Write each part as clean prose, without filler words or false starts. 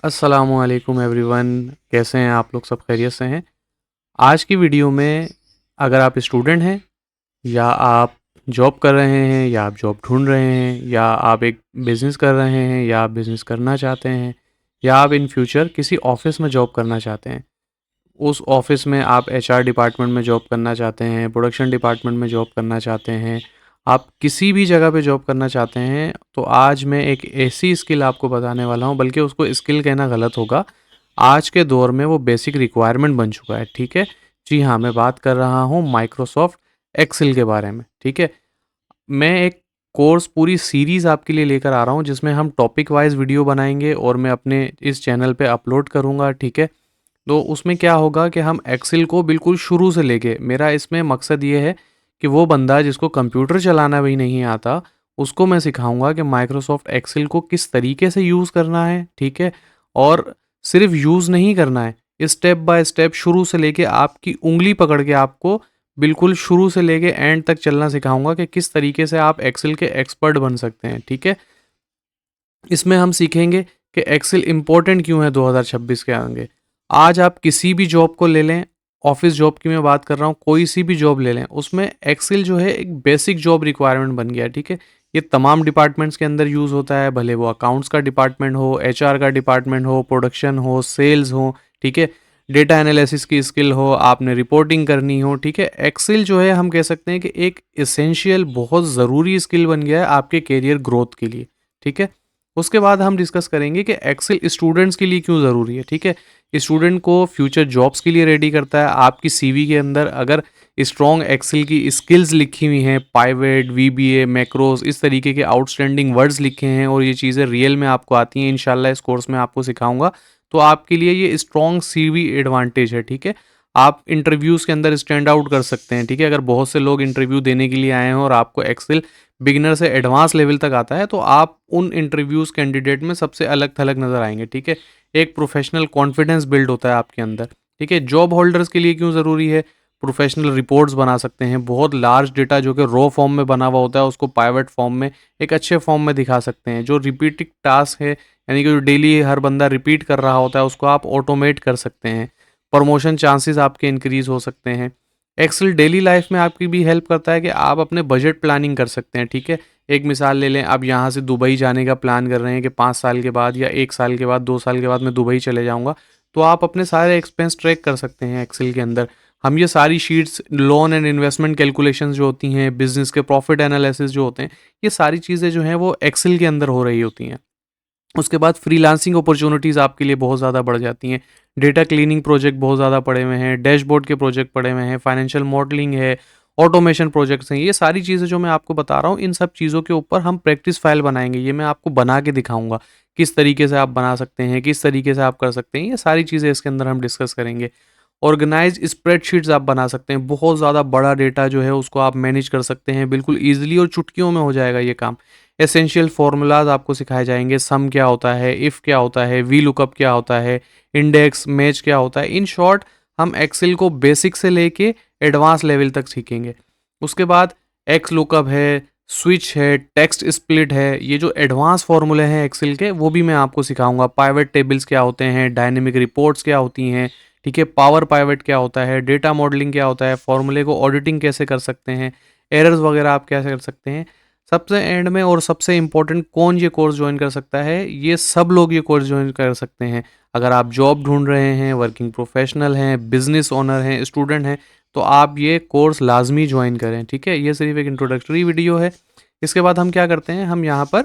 अस्सलामुअलैकुम एवरीवन। कैसे हैं आप लोग? सब खैरियत से हैं? आज की वीडियो में अगर आप स्टूडेंट हैं या आप जॉब कर रहे हैं या आप जॉब ढूंढ रहे हैं या आप एक बिज़नेस कर रहे हैं या आप बिज़नेस करना चाहते हैं या आप इन फ्यूचर किसी ऑफिस में जॉब करना चाहते हैं, उस ऑफिस में आप एचआर डिपार्टमेंट में जॉब करना चाहते हैं, प्रोडक्शन डिपार्टमेंट में जॉब करना चाहते हैं, आप किसी भी जगह पे जॉब करना चाहते हैं, तो आज मैं एक ऐसी स्किल आपको बताने वाला हूँ, बल्कि उसको स्किल कहना गलत होगा। आज के दौर में वो बेसिक रिक्वायरमेंट बन चुका है, ठीक है? जी हाँ, मैं बात कर रहा हूँ माइक्रोसॉफ्ट एक्सेल के बारे में, ठीक है? मैं एक कोर्स पूरी सीरीज़ आपके लिए लेकर आ रहा हूँ, जिसमें हम टॉपिक वाइज़ वीडियो बनाएँगे और मैं अपने इस चैनल पे अपलोड करूँगा, ठीक है? तो उसमें क्या होगा कि हम एक्सेल को बिल्कुल शुरू से लेके, मेरा इसमें मकसद ये है कि वो बंदा जिसको कंप्यूटर चलाना भी नहीं आता, उसको मैं सिखाऊंगा कि माइक्रोसॉफ्ट एक्सेल को किस तरीके से यूज़ करना है, ठीक है? और सिर्फ यूज़ नहीं करना है, स्टेप बाय स्टेप शुरू से लेके आपकी उंगली पकड़ के आपको बिल्कुल शुरू से लेके एंड तक चलना सिखाऊंगा कि किस तरीके से आप एक्सेल के एक्सपर्ट बन सकते हैं, ठीक है? इसमें हम सीखेंगे कि एक्सेल इम्पोर्टेंट क्यों है 2026 के आगे। आज आप किसी भी जॉब को ले लें, ऑफिस जॉब की मैं बात कर रहा हूँ, कोई सी भी जॉब ले लें, उसमें एक्सेल जो है एक बेसिक जॉब रिक्वायरमेंट बन गया है, ठीक है? ये तमाम डिपार्टमेंट्स के अंदर यूज़ होता है, भले वो अकाउंट्स का डिपार्टमेंट हो, एचआर का डिपार्टमेंट हो, प्रोडक्शन हो, सेल्स हो, ठीक है? डेटा एनालिसिस की स्किल हो, आपने रिपोर्टिंग करनी हो, ठीक है? एक्सेल जो है हम कह सकते हैं कि एक एसेंशियल बहुत ज़रूरी स्किल बन गया है आपके करियर ग्रोथ के लिए, ठीक है? उसके बाद हम डिस्कस करेंगे कि एक्सेल स्टूडेंट्स के लिए क्यों ज़रूरी है, ठीक है? स्टूडेंट को फ्यूचर जॉब्स के लिए रेडी करता है। आपकी सीवी के अंदर अगर स्ट्रॉन्ग एक्सेल की स्किल्स लिखी हुई हैं, पाइवेट, वीबीए, मैक्रोस, इस तरीके के आउटस्टैंडिंग वर्ड्स लिखे हैं और ये चीज़ें रियल में आपको आती हैं, इंशाल्लाह इस कोर्स में आपको सिखाऊंगा, तो आपके लिए ये स्ट्रॉन्ग सीवी एडवांटेज है, ठीक है? आप इंटरव्यूज़ के अंदर स्टैंड आउट कर सकते हैं, ठीक है? अगर बहुत से लोग इंटरव्यू देने के लिए आए हैं और आपको एक्सेल बिगिनर से एडवांस लेवल तक आता है, तो आप उन इंटरव्यूज़ कैंडिडेट में सबसे अलग थलग नज़र आएंगे, ठीक है? एक प्रोफेशनल कॉन्फिडेंस बिल्ड होता है आपके अंदर, ठीक है? जॉब होल्डर्स के लिए क्यों ज़रूरी है? प्रोफेशनल रिपोर्ट्स बना सकते हैं, बहुत लार्ज डेटा जो कि रॉ फॉर्म में बना हुआ होता है, उसको पाइवेट फॉर्म में एक अच्छे फॉर्म में दिखा सकते हैं। जो रिपीटिंग टास्क है, यानी कि जो डेली हर बंदा रिपीट कर रहा होता है, उसको आप ऑटोमेट कर सकते हैं। प्रमोशन चांसेस आपके इंक्रीज हो सकते हैं। एक्सेल डेली लाइफ में आपकी भी हेल्प करता है कि आप अपने बजट प्लानिंग कर सकते हैं, ठीक है? एक मिसाल ले लें, आप यहाँ से दुबई जाने का प्लान कर रहे हैं कि 5 साल के बाद या 1 साल के बाद, 2 साल के बाद मैं दुबई चले जाऊँगा, तो आप अपने सारे एक्सपेंस ट्रैक कर सकते हैं एक्सेल के अंदर। हम ये सारी sheets, loan and investment calculations जो होती हैं, बिज़नेस के प्रॉफिट एनालिसिस जो होते हैं, ये सारी चीज़ें जो हैं वो एक्सेल के अंदर हो रही होती हैं। उसके बाद फ्रीलांसिंग अपॉर्चुनिटीज़ आपके लिए बहुत ज़्यादा बढ़ जाती हैं। डेटा क्लीनिंग प्रोजेक्ट बहुत ज़्यादा पड़े हुए हैं, डैशबोर्ड के प्रोजेक्ट पड़े हुए हैं, फाइनेंशियल मॉडलिंग है, ऑटोमेशन प्रोजेक्ट्स हैं। ये सारी चीज़ें जो मैं आपको बता रहा हूँ, इन सब चीज़ों के ऊपर हम प्रैक्टिस फाइल बनाएँगे। ये मैं आपको बना के दिखाऊँगा, किस तरीके से आप बना सकते हैं, किस तरीके से आप कर सकते हैं। ये सारी चीज़ें इसके अंदर हम डिस्कस करेंगे। ऑर्गेनाइज्ड स्प्रेडशीट्स आप बना सकते हैं, बहुत ज़्यादा बड़ा डेटा जो है उसको आप मैनेज कर सकते हैं बिल्कुल ईज़िली और चुटकियों में हो जाएगा ये काम। एसेंशियल फार्मूलाज आपको सिखाए जाएंगे, सम क्या होता है, इफ़ क्या होता है, वी लुकअप क्या होता है, इंडेक्स, मैच क्या होता है। इन शॉर्ट हम एक्सेल को बेसिक से लेके एडवांस लेवल तक सीखेंगे। उसके बाद एक्स लुकअप है, स्विच है, टेक्स्ट स्प्लिट है, ये जो एडवांस फार्मूले हैं एक्सेल के, वो भी मैं आपको सिखाऊंगा। पाइवेट टेबल्स क्या होते हैं, डायनेमिक रिपोर्ट्स क्या होती हैं, ठीक है? पावर पाइवेट क्या होता है, डेटा मॉडलिंग क्या होता है, फॉर्मूले को ऑडिटिंग कैसे कर सकते हैं, एरर्स वगैरह आप कैसे कर सकते हैं। सबसे एंड में और सबसे इम्पोर्टेंट, कौन ये कोर्स ज्वाइन कर सकता है? ये सब लोग ये कोर्स ज्वाइन कर सकते हैं। अगर आप जॉब ढूंढ रहे हैं, वर्किंग प्रोफेशनल हैं, बिजनेस ओनर हैं, स्टूडेंट हैं, तो आप ये कोर्स लाजमी ज्वाइन करें, ठीक है? ये सिर्फ एक इंट्रोडक्टरी वीडियो है। इसके बाद हम क्या करते हैं, हम यहाँ पर,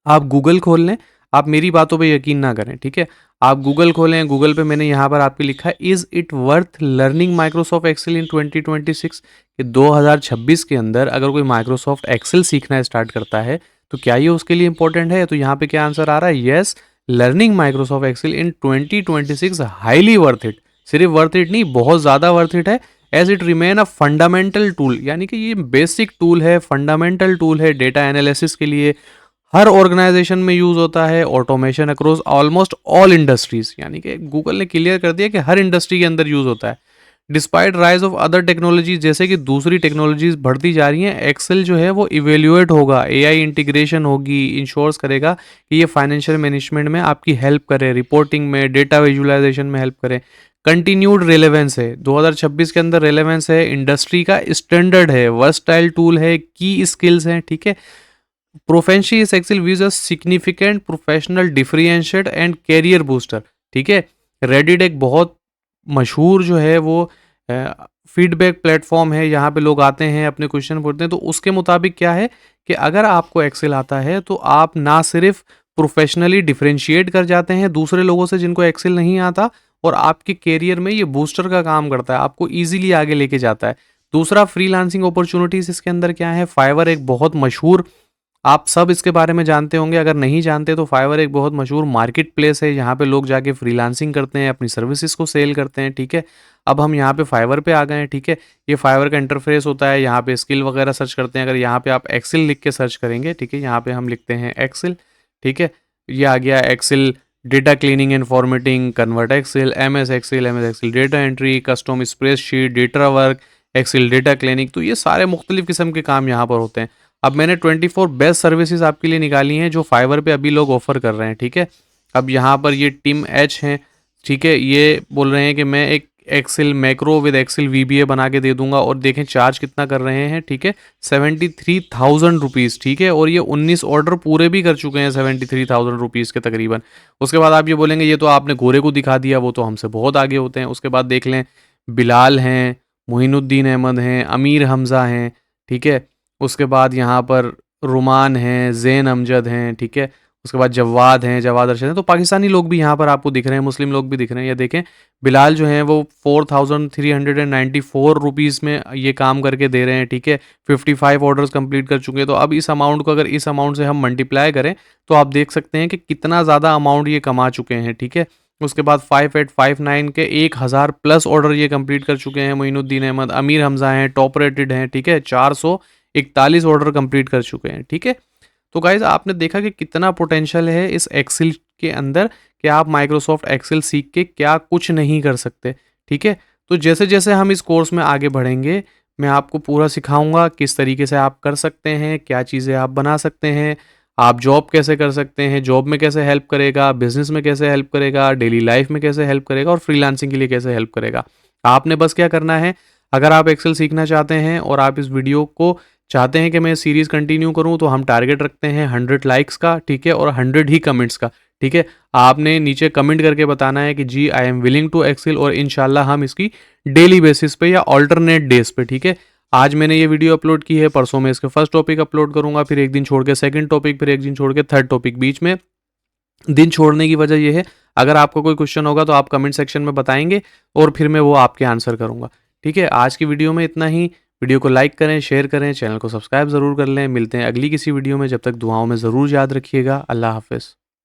आप गूगल खोल लें, आप मेरी बातों पे यकीन ना करें, ठीक है? आप गूगल खोलें, गूगल पे मैंने यहाँ पर आपके लिखा है, is it worth learning Microsoft Excel in 2026? कि 2026 के अंदर अगर कोई माइक्रोसॉफ्ट एक्सेल सीखना स्टार्ट करता है, तो क्या ये उसके लिए इंपॉर्टेंट है? तो यहाँ पे क्या आंसर आ रहा है? Yes, learning Microsoft Excel in 2026 highly worth it. सिर्फ वर्थ इट नहीं, बहुत ज़्यादा वर्थ इट है। As it remain a fundamental tool, यानी कि ये बेसिक टूल है, फंडामेंटल टूल है डेटा एनालिसिस के लिए। हर ऑर्गेनाइजेशन में यूज होता है, automation across almost all industries, यानी कि गूगल ने क्लियर कर दिया कि हर इंडस्ट्री के अंदर यूज होता है। Despite rise of other technology, जैसे कि दूसरी टेक्नोलॉजीज बढ़ती जा रही हैं, एक्सेल जो है वो इवेल्युएट होगा, एआई इंटीग्रेशन होगी, इंश्योर्स करेगा कि ये फाइनेंशियल मैनेजमेंट में आपकी हेल्प करे, रिपोर्टिंग में, डेटा विजुअलाइजेशन में हेल्प करे। कंटिन्यूड रेलेवेंस है, 2026 के अंदर रेलेवेंस है, इंडस्ट्री का स्टैंडर्ड है, वर्सटाइल टूल है, की स्किल्स हैं, ठीक है। Proficiency is Excel views a significant professional differentiate and career booster, ठीक है। रेडिट एक बहुत मशहूर जो है वो फीडबैक प्लेटफॉर्म है, यहाँ पे लोग आते हैं अपने क्वेश्चन पूछते हैं। तो उसके मुताबिक क्या है कि अगर आपको एक्सेल आता है तो आप ना सिर्फ प्रोफेशनली डिफरेंशिएट कर जाते हैं दूसरे लोगों से जिनको एक्सेल नहीं आता, और आपके कैरियर में ये बूस्टर का काम करता है, आपको इजीली आगे लेके जाता है। दूसरा, फ्रीलांसिंग अपॉर्चुनिटीज इसके अंदर क्या है, फाइवर एक बहुत मशहूर, आप सब इसके बारे में जानते होंगे, अगर नहीं जानते तो फाइवर एक बहुत मशहूर मार्केट प्लेस है, यहाँ पे लोग जाके फ्रीलांसिंग करते हैं, अपनी सर्विसेज को सेल करते हैं, ठीक है। अब हम यहाँ पे फाइवर पे आ गए हैं, ठीक है। ये फाइवर का इंटरफेस होता है, यहाँ पे स्किल वगैरह सर्च करते हैं, अगर यहाँ पे आप एक्सेल लिख के सर्च करेंगे, ठीक है, यहाँ पे हम लिखते हैं एक्सेल, ठीक है, ये आ गया Excel data cleaning and formatting, convert Excel, MS Excel data entry, custom spreadsheet, data work, Excel data cleaning. तो ये सारे मुख्तलिफ किस्म के काम यहाँ पर होते हैं। अब मैंने 24 बेस्ट सर्विसेज आपके लिए निकाली हैं जो फाइवर पे अभी लोग ऑफर कर रहे हैं, ठीक है। अब यहाँ पर ये टीम एच हैं, ठीक है, ये बोल रहे हैं कि मैं एक Excel macro with Excel VBA बना के दे दूंगा, और देखें चार्ज कितना कर रहे हैं, ठीक है, 73,000 रुपीज़, ठीक है। और ये 19 ऑर्डर पूरे भी कर चुके हैं 73,000 रुपीज़ के तकरीबन। उसके बाद आप ये बोलेंगे ये तो आपने गोरे को दिखा दिया, वो तो हमसे बहुत आगे होते हैं। उसके बाद देख लें, बिलाल हैं, मोइनुद्दीन अहमद हैं, अमीर हमज़ा हैं, ठीक है। उसके बाद यहाँ पर रुमान हैं, ज़ैन अमजद हैं, ठीक है। उसके बाद जवाद हैं, जवाद अरशद हैं। तो पाकिस्तानी लोग भी यहाँ पर आपको दिख रहे हैं, मुस्लिम लोग भी दिख रहे हैं। ये देखें, बिलाल जो हैं वो 4,394 रुपीज़ में ये काम करके दे रहे हैं, ठीक है। 55 ऑर्डर्स कंप्लीट कर चुके हैं। तो अब इस अमाउंट को अगर इस अमाउंट से हम मल्टीप्लाई करें तो आप देख सकते हैं कि कितना ज़्यादा अमाउंट ये कमा चुके हैं, ठीक है। उसके बाद 5859 के 1,000 प्लस ऑर्डर ये कंप्लीट कर चुके हैं। मोइनुद्दीन अहमद, अमीर हमज़ा हैं, टॉप रेटेड हैं, ठीक है, 441 ऑर्डर कंप्लीट कर चुके हैं, ठीक है। तो गाइज आपने देखा कि कितना पोटेंशियल है इस एक्सेल के अंदर, कि आप माइक्रोसॉफ्ट एक्सेल सीख के क्या कुछ नहीं कर सकते, ठीक है। तो जैसे जैसे हम इस कोर्स में आगे बढ़ेंगे, मैं आपको पूरा सिखाऊंगा किस तरीके से आप कर सकते हैं, क्या चीज़ें आप बना सकते हैं, आप जॉब कैसे कर सकते हैं, जॉब में कैसे हेल्प करेगा, बिजनेस में कैसे हेल्प करेगा, डेली लाइफ में कैसे हेल्प करेगा, और फ्रीलांसिंग के लिए कैसे हेल्प करेगा। आपने बस क्या करना है, अगर आप एक्सेल सीखना चाहते हैं और आप इस वीडियो को चाहते हैं कि मैं सीरीज़ कंटिन्यू करूं, तो हम टारगेट रखते हैं 100 लाइक्स का, ठीक है, और 100 ही कमेंट्स का, ठीक है। आपने नीचे कमेंट करके बताना है कि जी I am willing to excel, और इंशाल्लाह हम इसकी डेली बेसिस पे या ऑल्टरनेट डेज पे, ठीक है। आज मैंने ये वीडियो अपलोड की है, परसों मैं इसके फर्स्ट टॉपिक अपलोड करूंगा, फिर एक दिन छोड़ के सेकंड टॉपिक, फिर एक दिन छोड़ के थर्ड टॉपिक। बीच में दिन छोड़ने की वजह यह है, अगर आपको कोई क्वेश्चन होगा तो आप कमेंट सेक्शन में बताएंगे और फिर मैं वो आपके आंसर करूंगा, ठीक है। आज की वीडियो में इतना ही। वीडियो को लाइक करें, शेयर करें, चैनल को सब्सक्राइब ज़रूर कर लें। मिलते हैं अगली किसी वीडियो में, जब तक दुआओं में ज़रूर याद रखिएगा। अल्लाह हाफ़िज़।